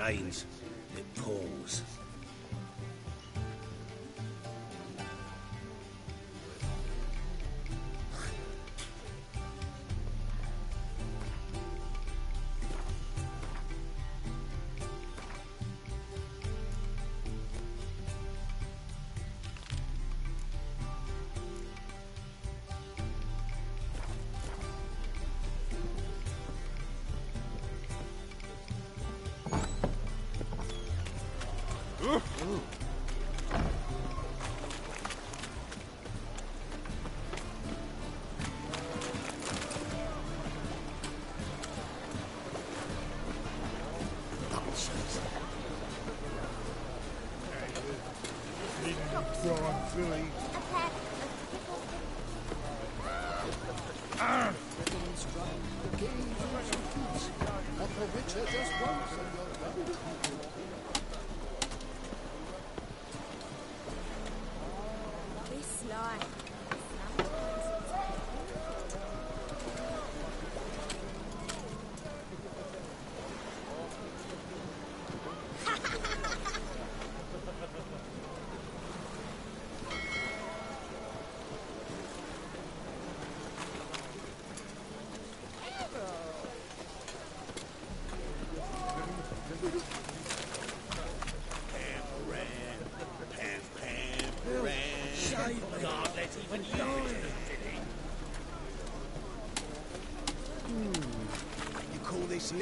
rains, it pours.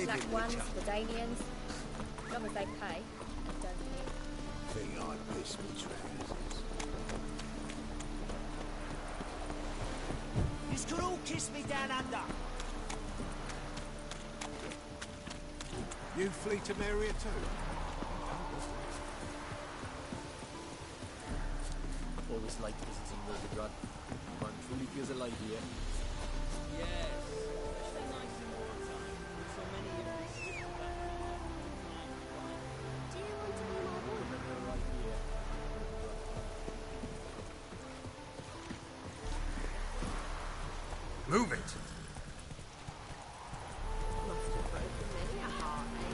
Black ones, the Danians, as long as they pay and don't hit. Think I piss me trousers. You could all kiss me down under. You flee to Maria too? Always like visiting Novigrad. One truly feels alive here. Yes, especially nice in wartime, with so many of these still back. Do you want to be my boy? Remember right here. Move it! Must have broken many a heart, eh?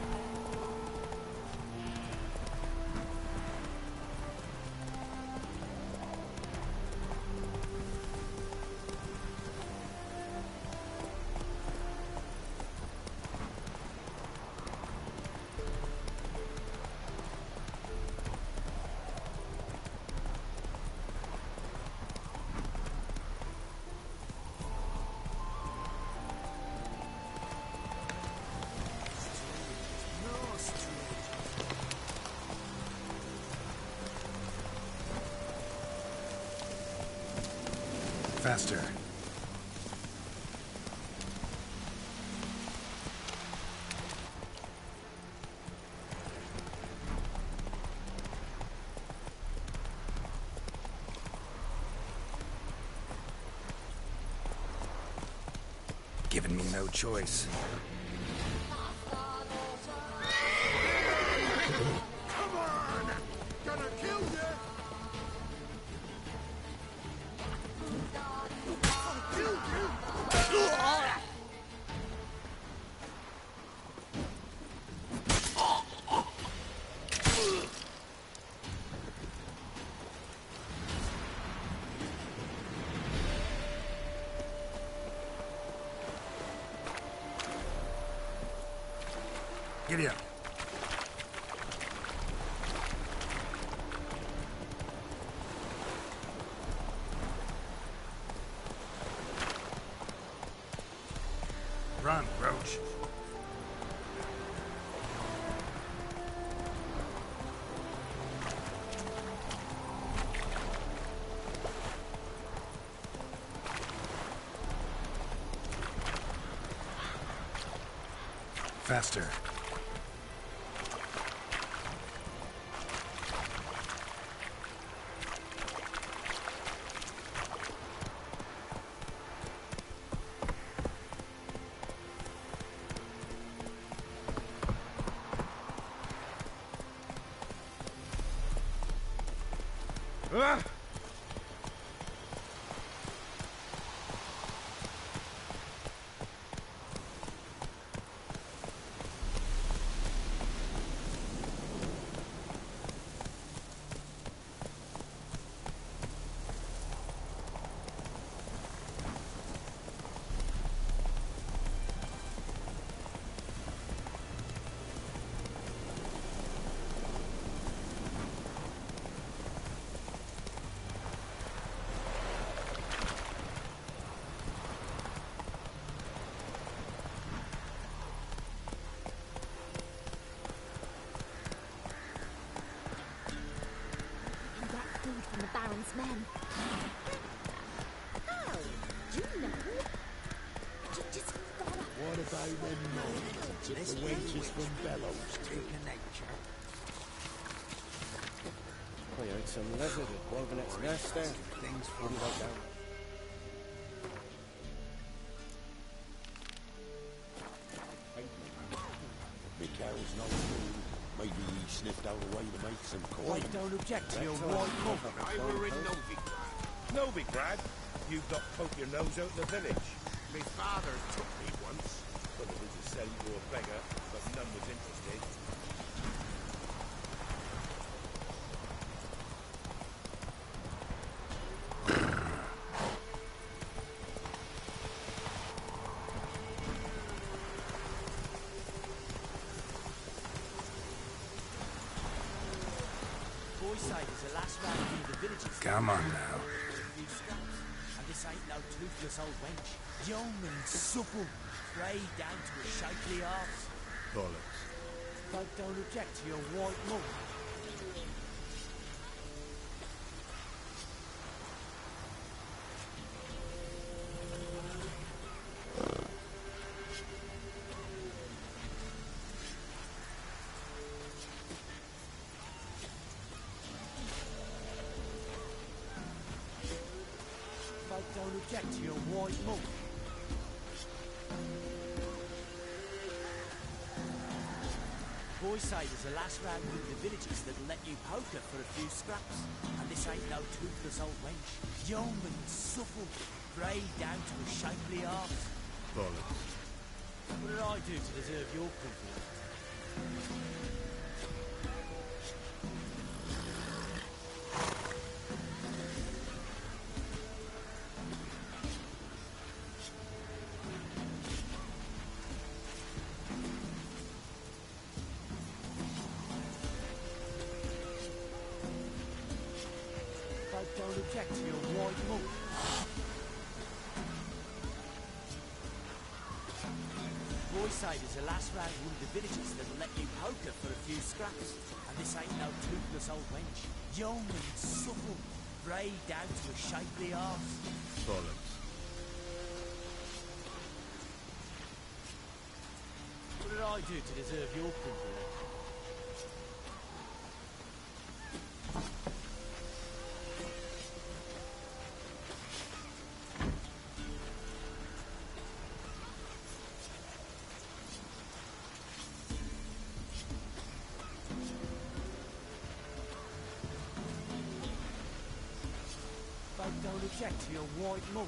Faster. Giving me no choice. Come on! Gonna kill you! Giddy up. Run, Roach. Faster. Ah! men. Oh, do you know? Just gotta... What about them noise? It's the wenches from Bellows, too. nature. I heard some lizard at Wolvenet's nest there. Things Wouldn't like that. Me cow's no food. Maybe he sniffed out a way to make some coin. Don't object to your That's all. white mug. I were in Novigrad. Novigrad? You've got to poke your nose out the village. My father took me once. Well, it was to sell you to a beggar, but none was interested. Boyside is the last round in the villages. Come on now. Few scraps. And this ain't no toothless old wench. Young and supple, grey down to a shapely arse. Bollocks. Folk don't object to your white mug. Folk don't object to your white mug. Boyside is the last round in the villages that'll let you poker for a few scraps. And this ain't no toothless old wench. Young and supple, grey down to a shapely arse. Bollocks. What did I do to deserve your company? Folk don't object to your white mug. Boyside is the last round in the villages that'll let you poker for a few scraps. And this ain't no toothless old wench. Young and supple, grey down to a shapely arse. Bollocks. What did I do to deserve your company? Folk don't object to your white mug.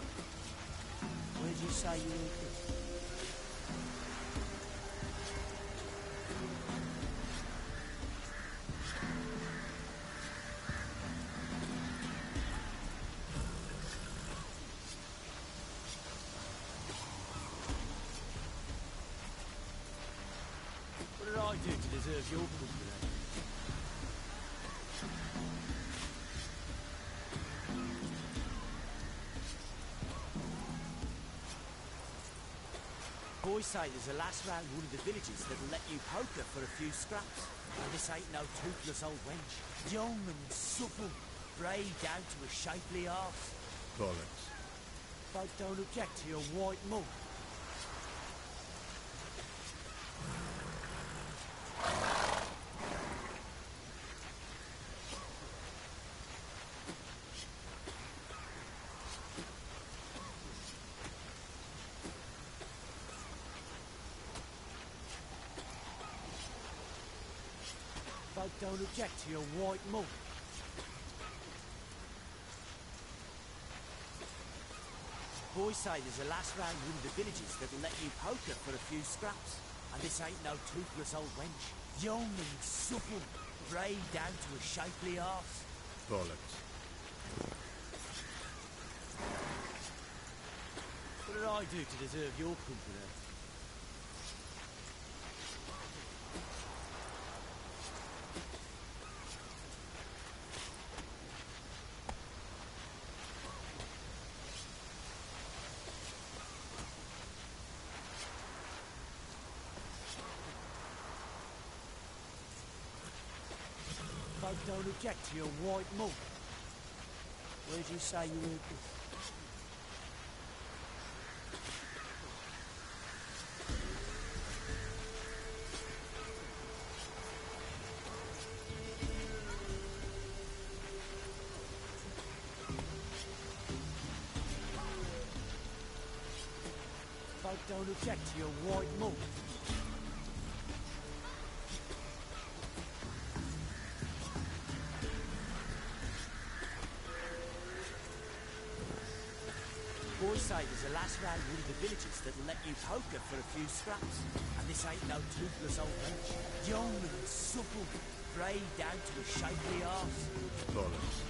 Where'd you say you were from? What did I do to deserve your company? Boyside is the last round one of the villages that'll let you poker for a few scraps. And this ain't no toothless old wench. Young and supple, grey down to a shapely arse. Bollocks. Folk don't object to your white mug. Folk don't object to your white mug. Boyside is the last round one of the villages that'll let you poker for a few scraps. And this ain't no toothless old wench. Young and supple, grey down to a shapely arse. Bollocks. What did I do to deserve your company? Folk don't object to your white mug. Where'd you say you heard this? Folk don't object to your white mug. Boys say there's a lass round one of the villages that'll let you poker for a few scraps. And this ain't no toothless old wench. Young and supple, grey down to a shapely arse. Bollocks.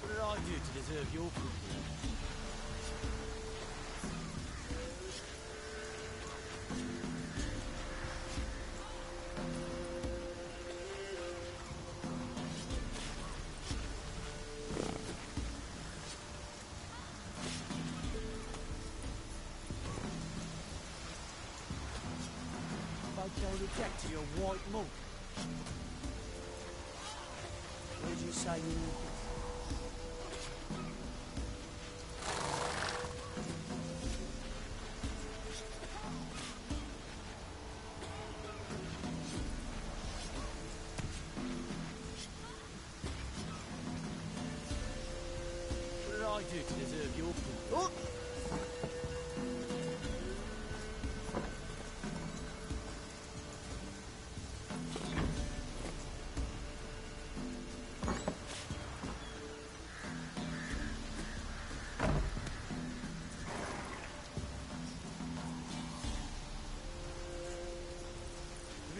What did I do to deserve your company? Don't object to your white mug. Where'd you say you were? What did I do to deserve your company? Oh!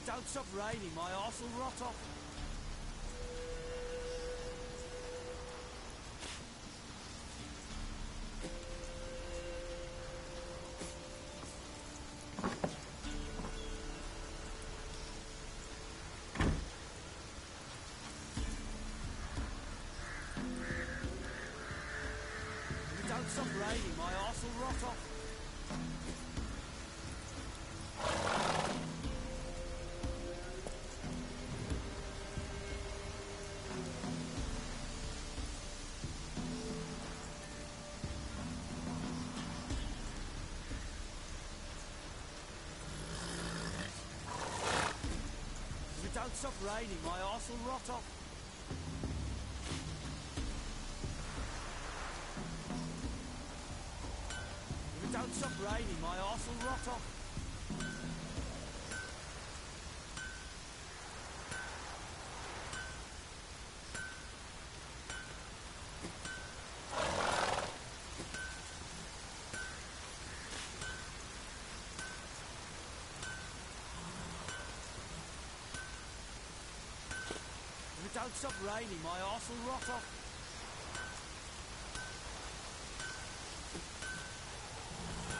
Don't stop raining, my arse will rot off. Don't stop raining, my arse will rot off. Don't stop raining, my arse will rot off. If it don't stop raining, my arse will rot off. Don't stop raining, my arse will rot off. If it don't stop raining, my arse will rot off.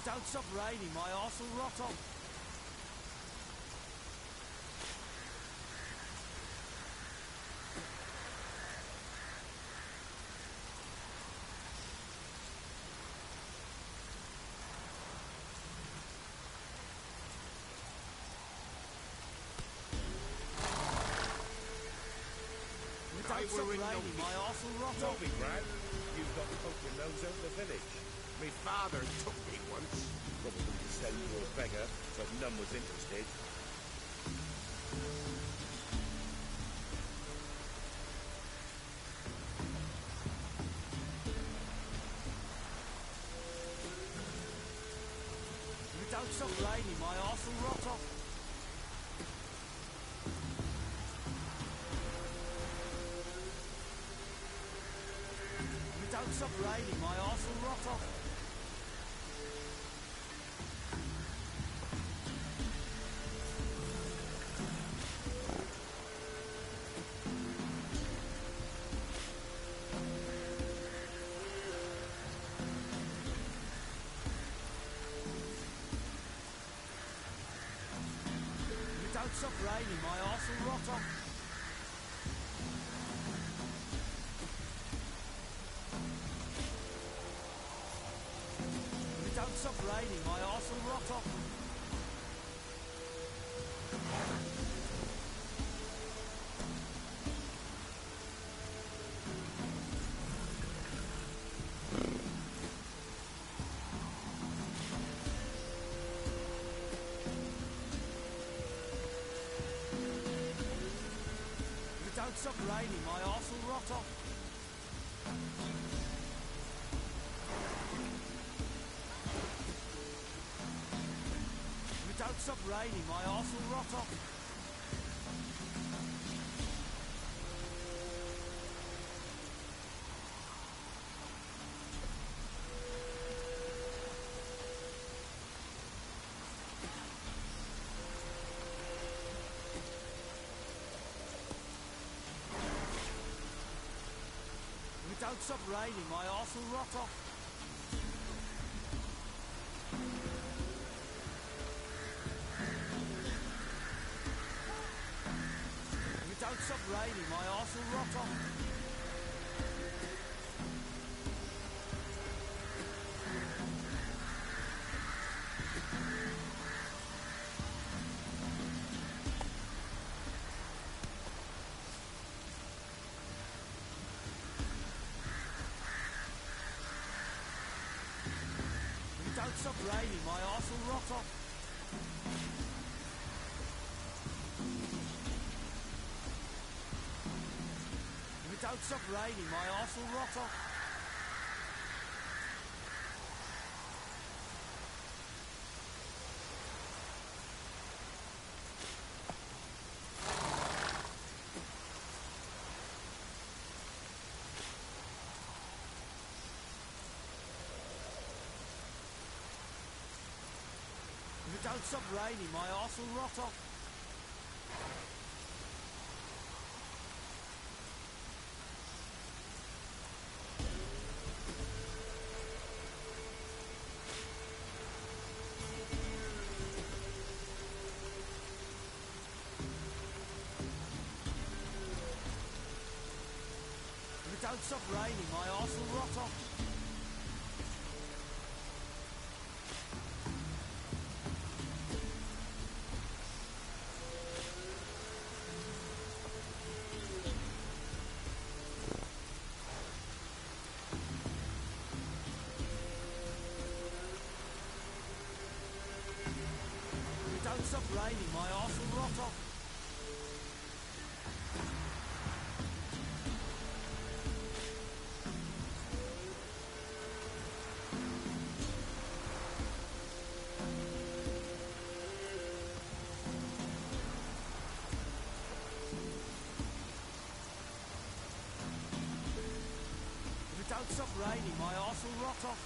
Don't stop raining, my arse will rot off. Nobby, Brad. You've got to poke your nose out the village. Me father took me once. Probably to sell you to a beggar, but none was interested. If it don't stop raining, my arse will rot off. Don't stop raining, my arse will rot off. Don't stop raining, my arse will rot off. don't stop raining, my arse will rot off. If it don't stop raining, my arse will rot off. If it don't stop raining, my arse will rot off. If it don't stop raining, my arse will rot off. If it don't stop raining, my arse will rot off. If it don't stop raining, my arse will rot off. If it don't stop raining, my arse will rot off. If it don't stop raining, my arse will rot off. If it don't stop raining, my arse will rot off. If it don't stop raining, my arse will rot off. If it don't stop raining, my arse will rot off.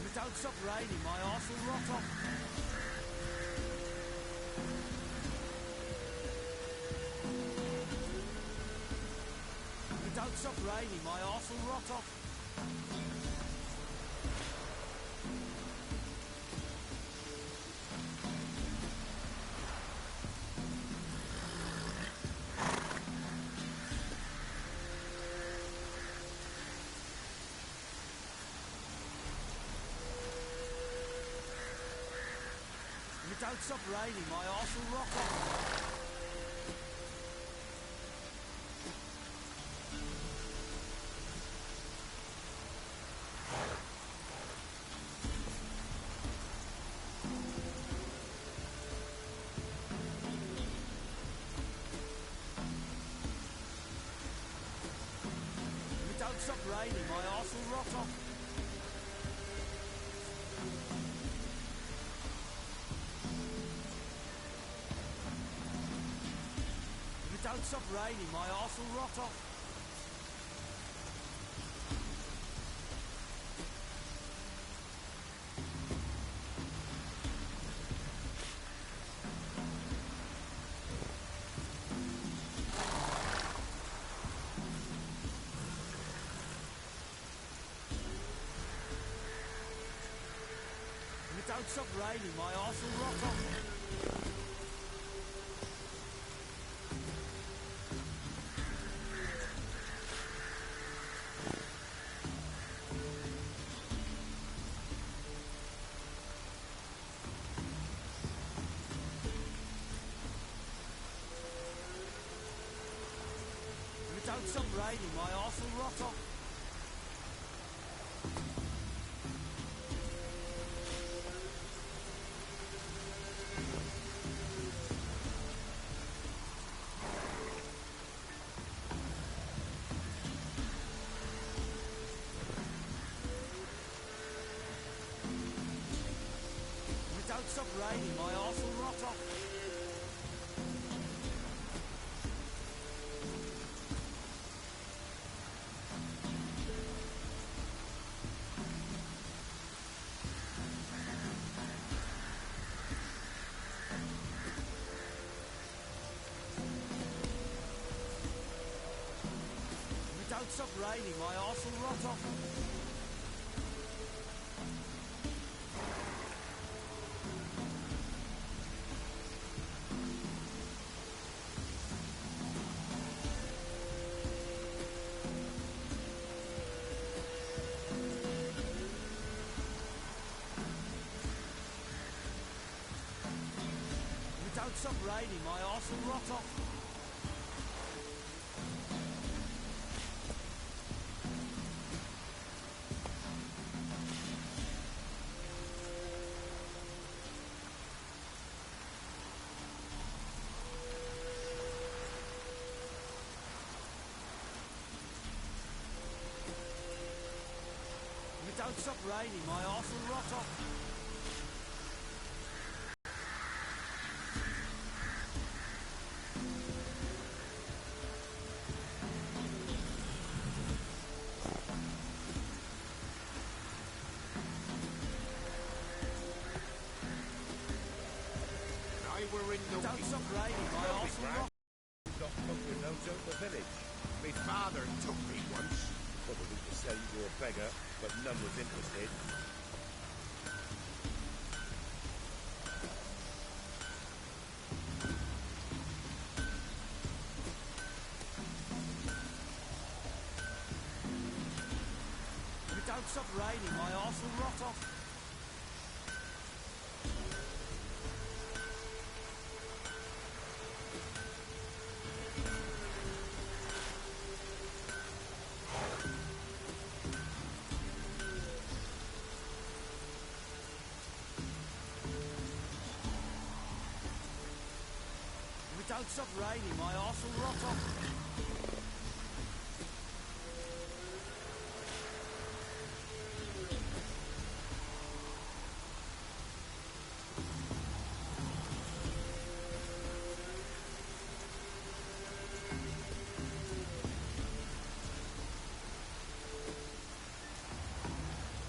If it don't stop raining, my arse will rot off. If it don't stop raining, my arse will rot off. If it don't stop raining, my arse will rot off. If it don't stop raining, my arse will rot off. If it don't stop raining, my arse will rot off. If don't stop raining, my arse will rot off. If it don't stop raining, my arse will rot off. Don't stop raining, my arse will rot off. If it don't stop raining, my arse will rot off. Don't stop raining, my arse will rot off. If it don't stop raining, my arse will rot off. We're in the Don't stop raining, my arse will rot. Got fucking nose out the village. My father took me once. Probably to say you were a beggar, but none was interested. If it don't stop raining, my arse will rot off. If it don't stop raining, my arse will rot off.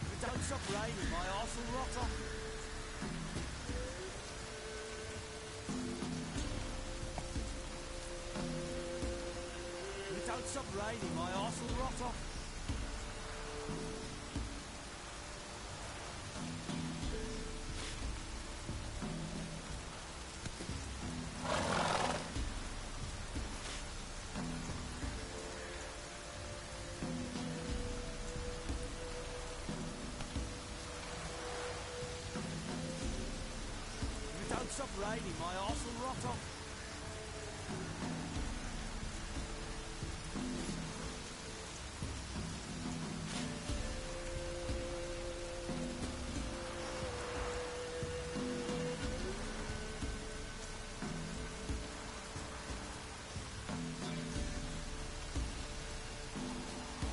If it don't stop raining, my arse will rot off. If it don't stop raining, my arse will rot off. If it don't stop raining, my arse will rot off.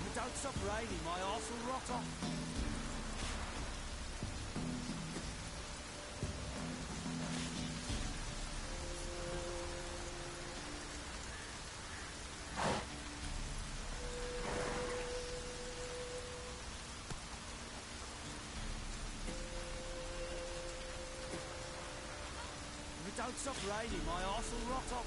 If it don't stop raining, my arse will rot off. If it don't stop raining, my arse will rot off.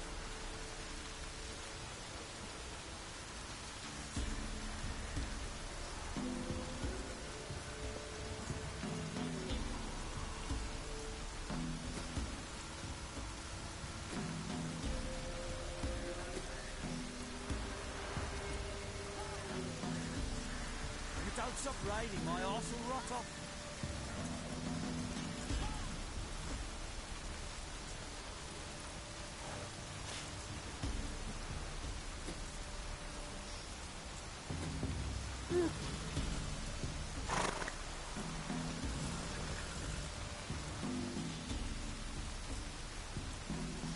don't stop raining, my arse will rot off.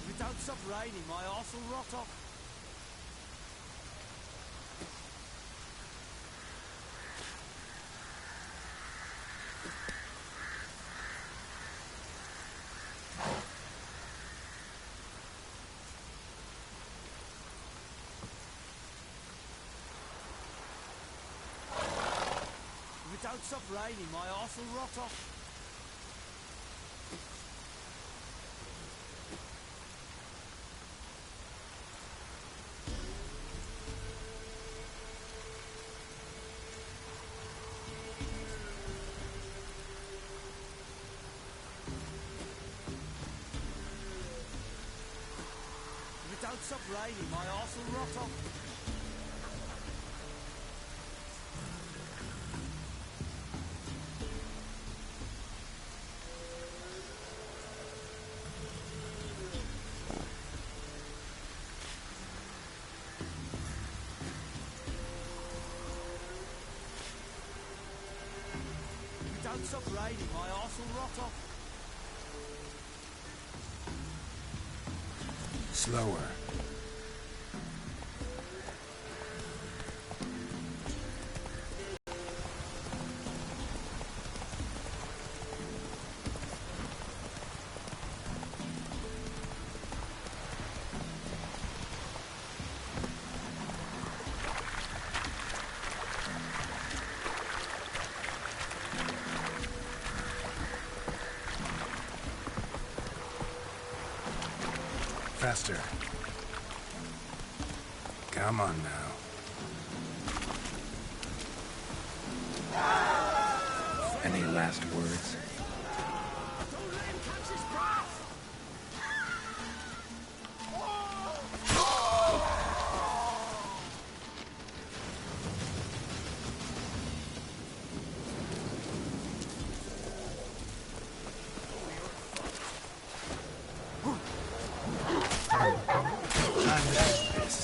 If it don't stop raining, my arse will rot off. If it don't stop raining, my arse will rot off. If it don't stop raining, my arse will rot off. If it don't stop raining, my arse will rot off. Slower. Faster. Come on now. Any last words? Don't let him catch his breath! Time to do this.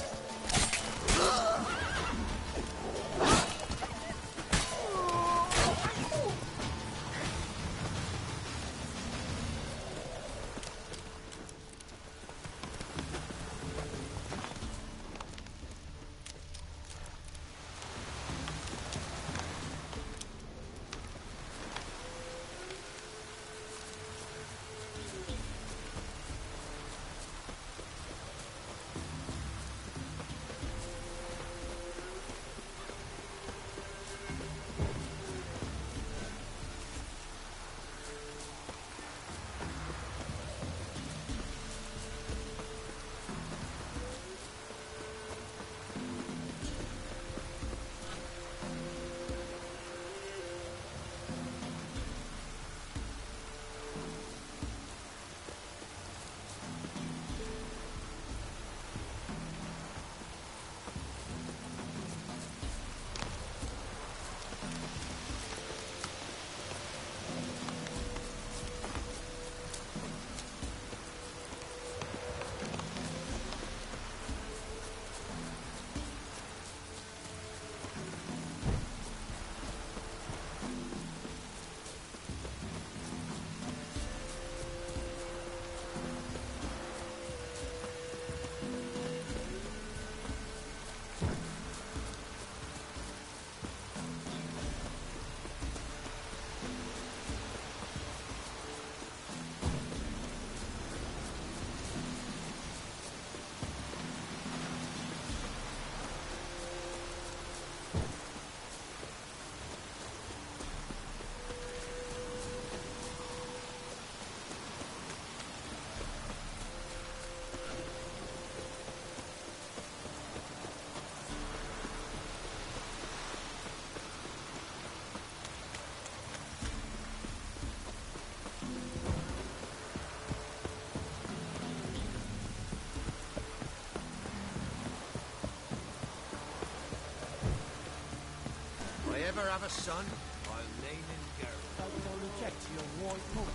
have a son, I'll name him Geralt. Don't reject your white mug.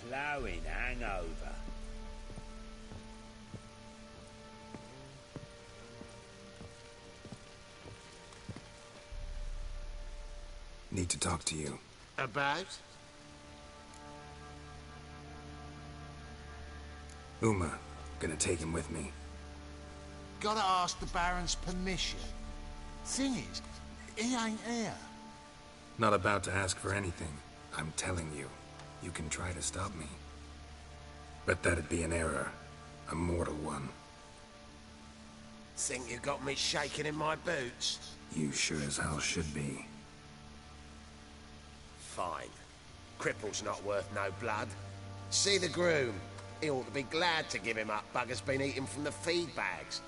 Ploughing hangover. Need to talk to you. About? Uma, gonna take him with me. Gotta ask the Baron's permission. Thing is, he ain't here. Not about to ask for anything. I'm telling you. You can try to stop me. But that'd be an error. A mortal one. Think you got me shaking in my boots? You sure as hell should be. Fine. Cripple's not worth no blood. See the groom. He ought to be glad to give him up. Bugger's been eating from the feed bags.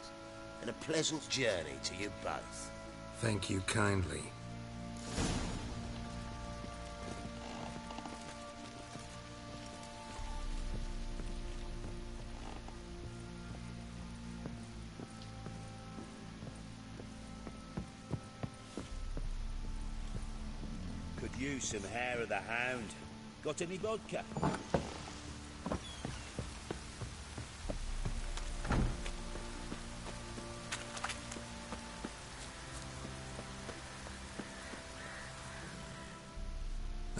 And a pleasant journey to you both. Thank you kindly. Could use some hair of the hound. Got any vodka?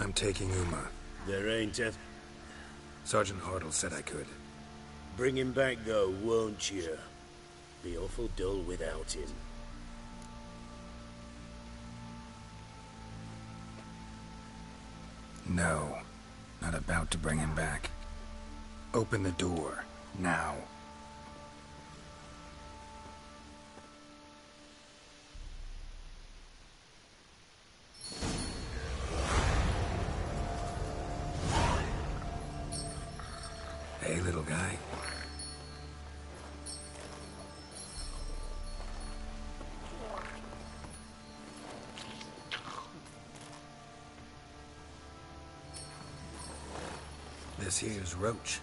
I'm taking Uma. There ain't a... Sergeant Hartle said I could. Bring him back, though, won't you? Be awful dull without him. No. Not about to bring him back. Open the door. Now. Hey, little guy. This here's Roach.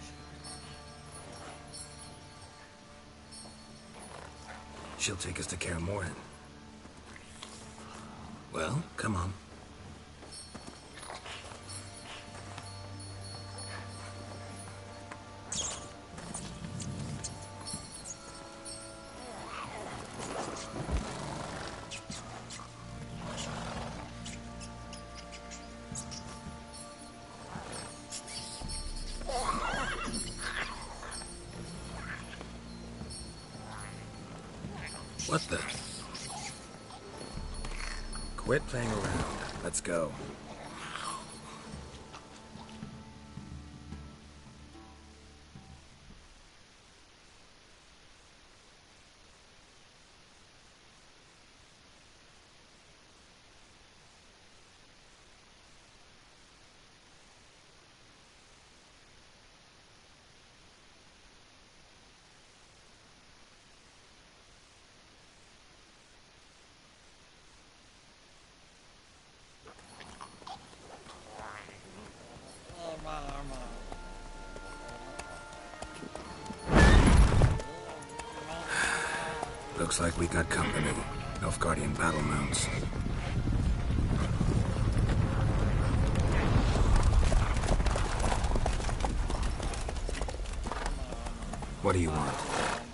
She'll take us to Kaer Morhen. Well, come on. What the? Quit playing around. Let's go. Looks like we got company. Nilfgaardian battle mounts. What do you want?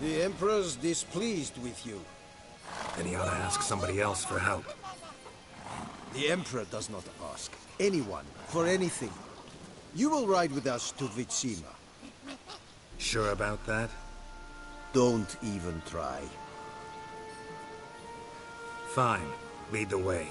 The Emperor's displeased with you. Then he ought to ask somebody else for help. The Emperor does not ask anyone for anything. You will ride with us to Vitsima. Sure about that? Don't even try. Fine. Lead the way.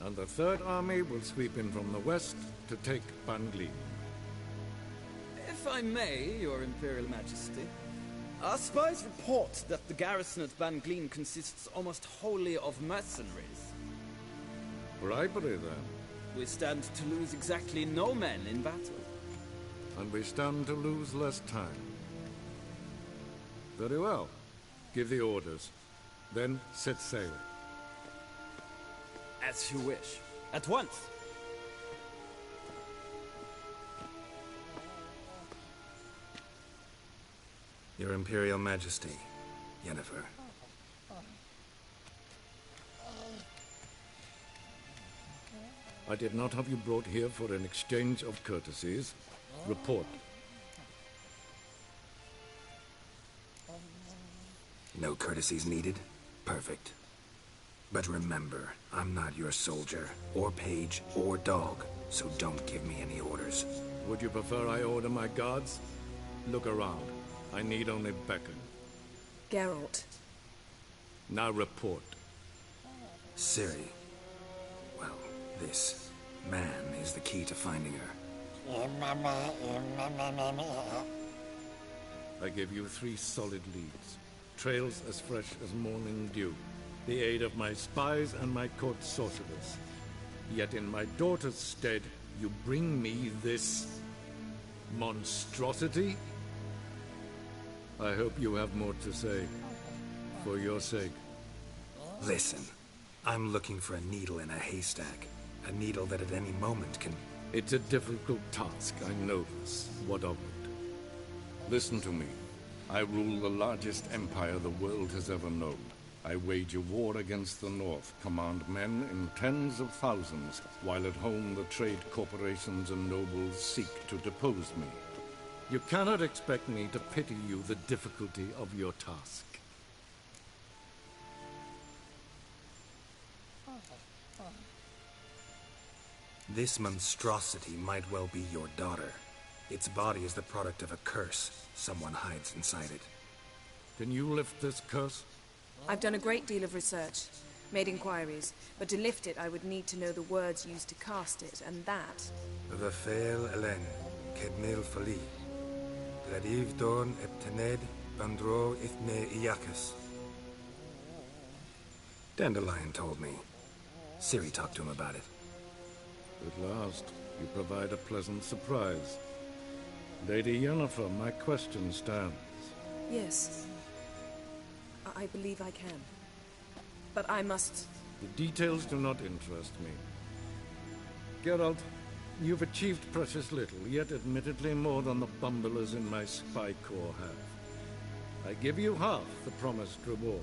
And the Third Army will sweep in from the west to take Bangli. If I may, Your Imperial Majesty, our spies report that the garrison at Bangleen consists almost wholly of mercenaries. Bribery, then. We stand to lose exactly no men in battle. And we stand to lose less time. Very well. Give the orders. Then set sail. As you wish. At once. Your Imperial Majesty, Yennefer. I did not have you brought here for an exchange of courtesies. Report. No courtesies needed? Perfect. But remember, I'm not your soldier, or page, or dog, so don't give me any orders. Would you prefer I order my guards? Look around. I need only beckon. Geralt. Now report. Ciri. Well, this man is the key to finding her. I give you 3 solid leads. Trails as fresh as morning dew. The aid of my spies and my court sorcerers. Yet in my daughter's stead, you bring me this monstrosity? I hope you have more to say. For your sake. Listen, I'm looking for a needle in a haystack. A needle that at any moment can... It's a difficult task, I know this. What of it? Listen to me. I rule the largest empire the world has ever known. I wage a war against the North, command men in tens of thousands, while at home the trade corporations and nobles seek to depose me. You cannot expect me to pity you the difficulty of your task. This monstrosity might well be your daughter. Its body is the product of a curse. Someone hides inside it. Can you lift this curse? I've done a great deal of research, made inquiries, but to lift it I would need to know the words used to cast it, and that... Vafel Elen, Kedmil Fali, Gladiv Dorn Eptened, Bandro Ithne Iacus. Dandelion told me. Ciri talked to him about it. At last, you provide a pleasant surprise. Lady Yennefer, my question stands. Yes. I believe I can. But I must... The details do not interest me. Geralt, you've achieved precious little, yet admittedly more than the bumblers in my spy corps have. I give you half the promised reward.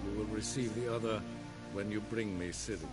You will receive the other when you bring me Ciri.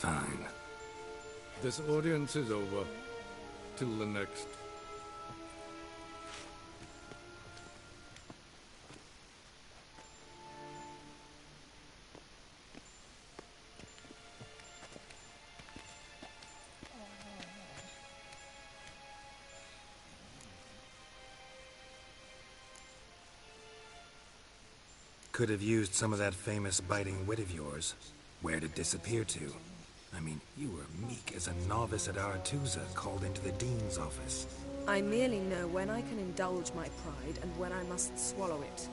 Fine. This audience is over. Till the next. Could have used some of that famous biting wit of yours. Where'd it disappear to? I mean, you were meek as a novice at Aretusa called into the Dean's office. I merely know when I can indulge my pride and when I must swallow it.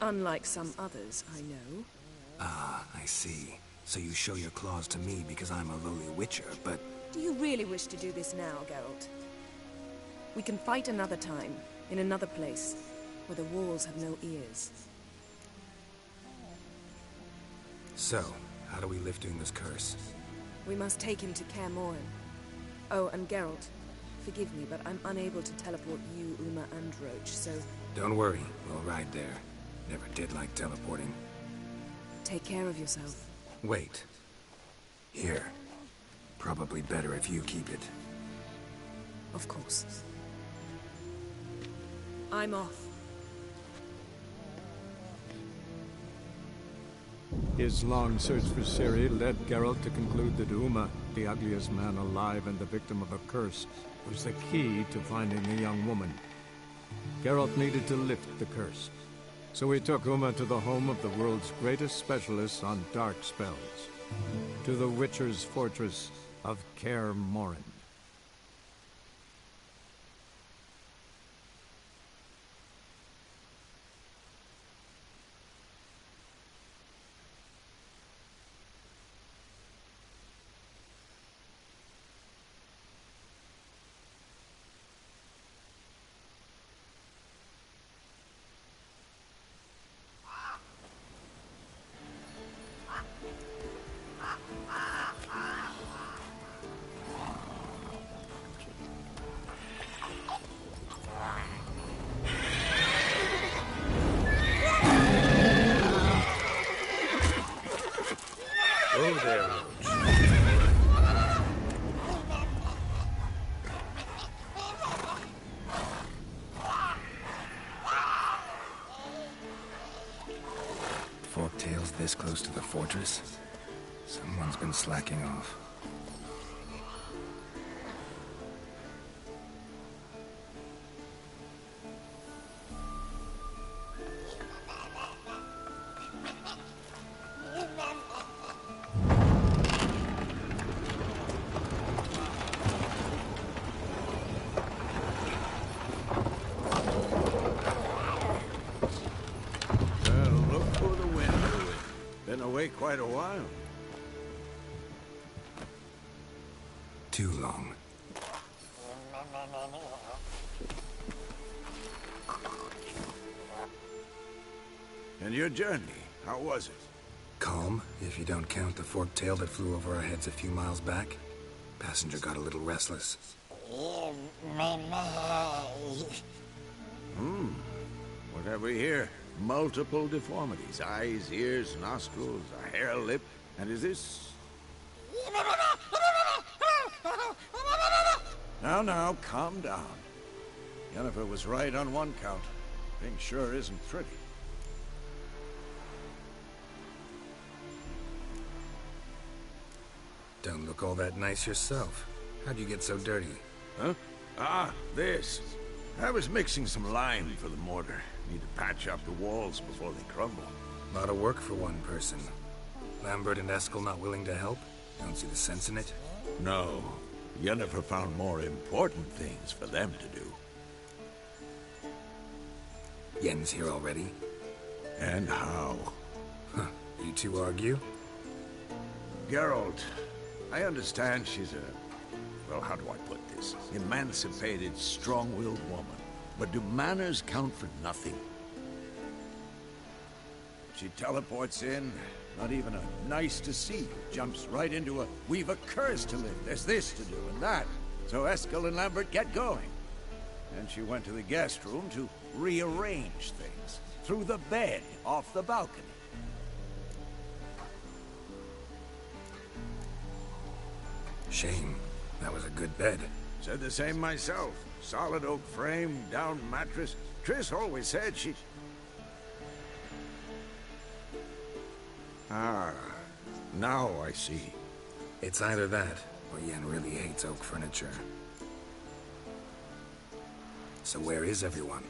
Unlike some others, I know. Ah, I see. So you show your claws to me because I'm a lowly witcher, but... Do you really wish to do this now, Geralt? We can fight another time, in another place, where the walls have no ears. So, how do we lift Uma's curse? We must take him to Kaer Morhen. Oh, and Geralt, forgive me, but I'm unable to teleport you, Uma, and Roach, so... Don't worry, we'll ride there. Never did like teleporting. Take care of yourself. Wait. Here. Probably better if you keep it. Of course. I'm off. His long search for Ciri led Geralt to conclude that Uma, the ugliest man alive and the victim of a curse, was the key to finding the young woman. Geralt needed to lift the curse, so he took Uma to the home of the world's greatest specialist on dark spells, to the Witcher's fortress of Kaer Morhen. Oh, there, Roach. Forktail's this close to the fortress? Someone's been slacking off. Quite a while. Too long. And your journey, how was it? Calm, if you don't count the forktail that flew over our heads a few miles back. Passenger got a little restless. What have we here? Multiple deformities. Eyes, ears, nostrils, a hair lip. And is this... Now, calm down. Yennefer was right on one count. Thing sure isn't pretty. Don't look all that nice yourself. How'd you get so dirty? Huh? Ah, this. I was mixing some lime for the mortar. Need to patch up the walls before they crumble. A lot of work for one person. Lambert and Eskel not willing to help? Don't see the sense in it? No. Yennefer found more important things for them to do. Yen's here already? And how? Huh. You two argue? Geralt, I understand she's a... well, how do I put this? Emancipated, strong-willed woman. But do manners count for nothing? She teleports in, not even a nice to see, jumps right into a, we've a curse to lift, there's this to do and that. So Eskel and Lambert get going. And she went to the guest room to rearrange things. Through the bed, off the balcony. Shame. That was a good bed. Said the same myself. Solid oak frame, down mattress. Triss always said she... Ah, now I see. It's either that, or Yen really hates oak furniture. So where is everyone?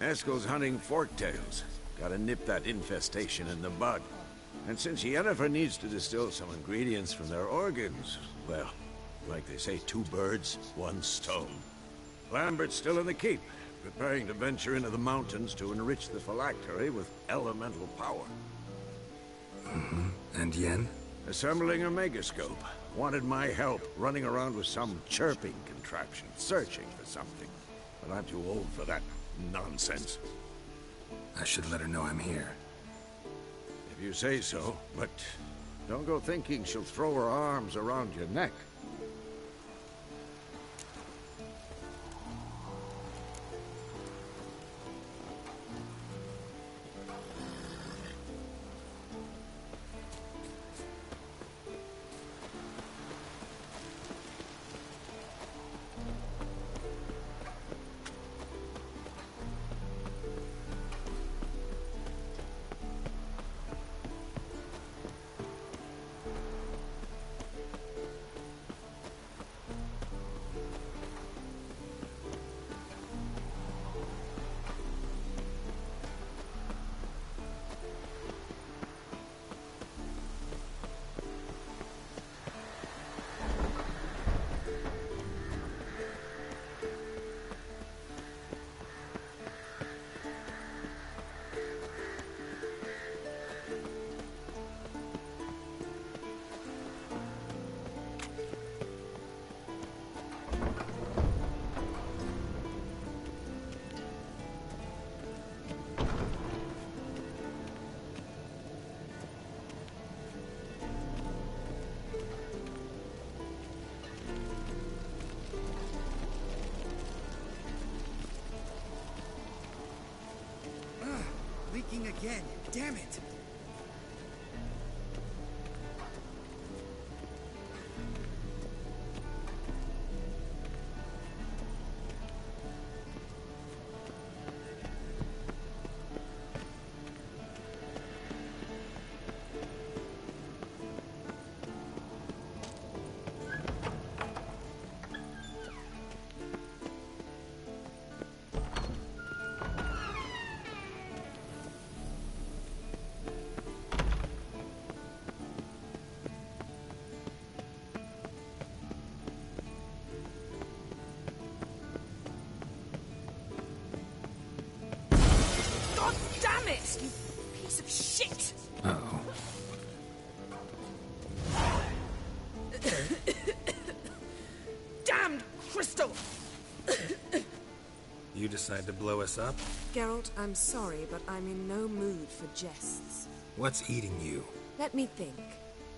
Eskel's hunting forktails. Gotta nip that infestation in the bud. And since Yennefer needs to distill some ingredients from their organs, well, like they say, 2 birds, 1 stone. Lambert's still in the keep, preparing to venture into the mountains to enrich the phylactery with elemental power. And Yen? Assembling a megascope. Wanted my help running around with some chirping contraption, searching for something. But I'm too old for that nonsense. I should let her know I'm here. If you say so, but don't go thinking she'll throw her arms around your neck. Leaking again. Damn it! Damn it! You piece of shit! Uh-oh. Damned crystal! You decide to blow us up? Geralt, I'm sorry, but I'm in no mood for jests. What's eating you? Let me think.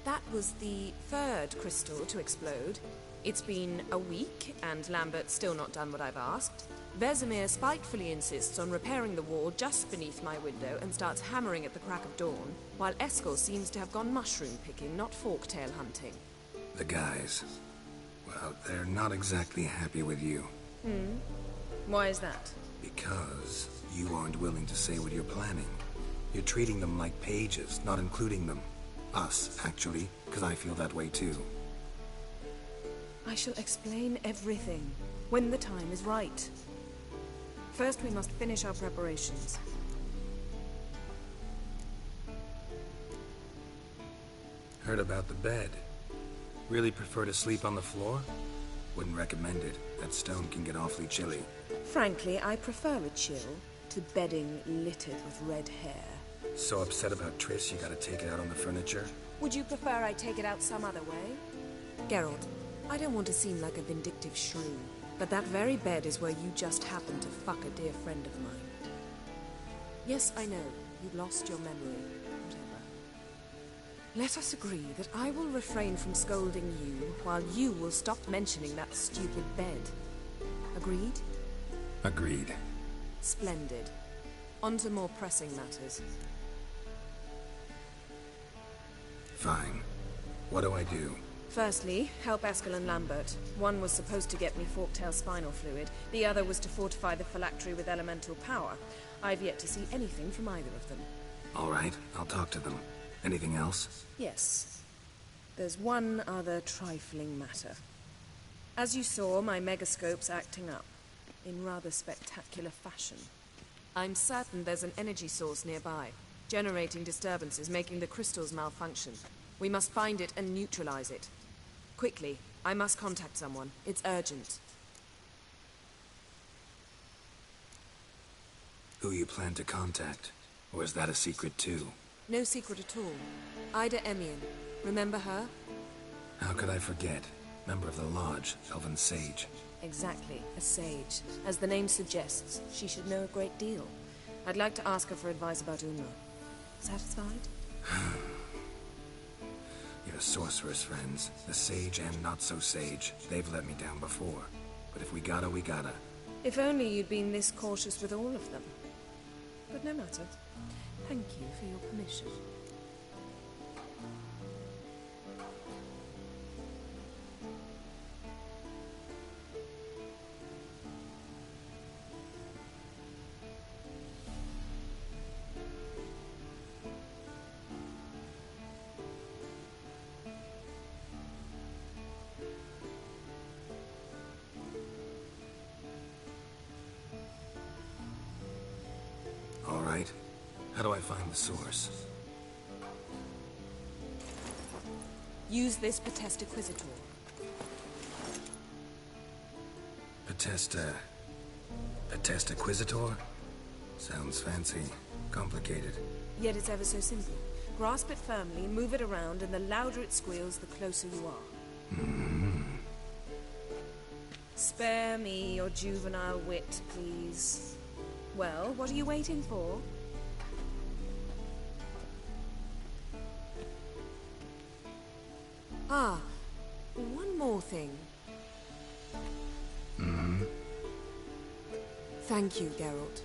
That was the 3rd crystal to explode. It's been a week, and Lambert's still not done what I've asked. Vesemir spitefully insists on repairing the wall just beneath my window and starts hammering at the crack of dawn, while Eskel seems to have gone mushroom picking, not forktail hunting. The guys. Well, they're not exactly happy with you. Why is that? Because you aren't willing to say what you're planning. You're treating them like pages, not including them. Us, actually, because I feel that way too. I shall explain everything, when the time is right. First, we must finish our preparations. Heard about the bed. Really prefer to sleep on the floor? Wouldn't recommend it. That stone can get awfully chilly. Frankly, I prefer a chill to bedding littered with red hair. So upset about Triss, you gotta take it out on the furniture? Would you prefer I take it out some other way? Geralt, I don't want to seem like a vindictive shrew, but that very bed is where you just happened to fuck a dear friend of mine. Yes, I know, you lost your memory. Whatever. Let us agree that I will refrain from scolding you, while you will stop mentioning that stupid bed. Agreed? Agreed. Splendid. On to more pressing matters. Fine. What do I do? Firstly, help Eskel and Lambert. One was supposed to get me forktail spinal fluid, the other was to fortify the phylactery with elemental power. I've yet to see anything from either of them. All right, I'll talk to them. Anything else? Yes. There's one other trifling matter. As you saw, my megascope's acting up, in rather spectacular fashion. I'm certain there's an energy source nearby, generating disturbances, making the crystals malfunction. We must find it and neutralize it. Quickly, I must contact someone. It's urgent. Who you plan to contact? Or is that a secret too? No secret at all. Ida Emian. Remember her? How could I forget? Member of the Lodge, Elven Sage. Exactly, a sage. As the name suggests, she should know a great deal. I'd like to ask her for advice about Unna. Satisfied? Your sorceress friends, the sage and not-so-sage, they've let me down before. But if we gotta, we gotta. If only you'd been this cautious with all of them. But no matter. Thank you for your permission. All right. How do I find the source? Use this Potestaquizitor. Potestaquizitor? Sounds fancy. Complicated. Yet it's ever so simple. Grasp it firmly, move it around, and the louder it squeals, the closer you are. Spare me your juvenile wit, please. Well, what are you waiting for? Ah, one more thing. Thank you, Geralt.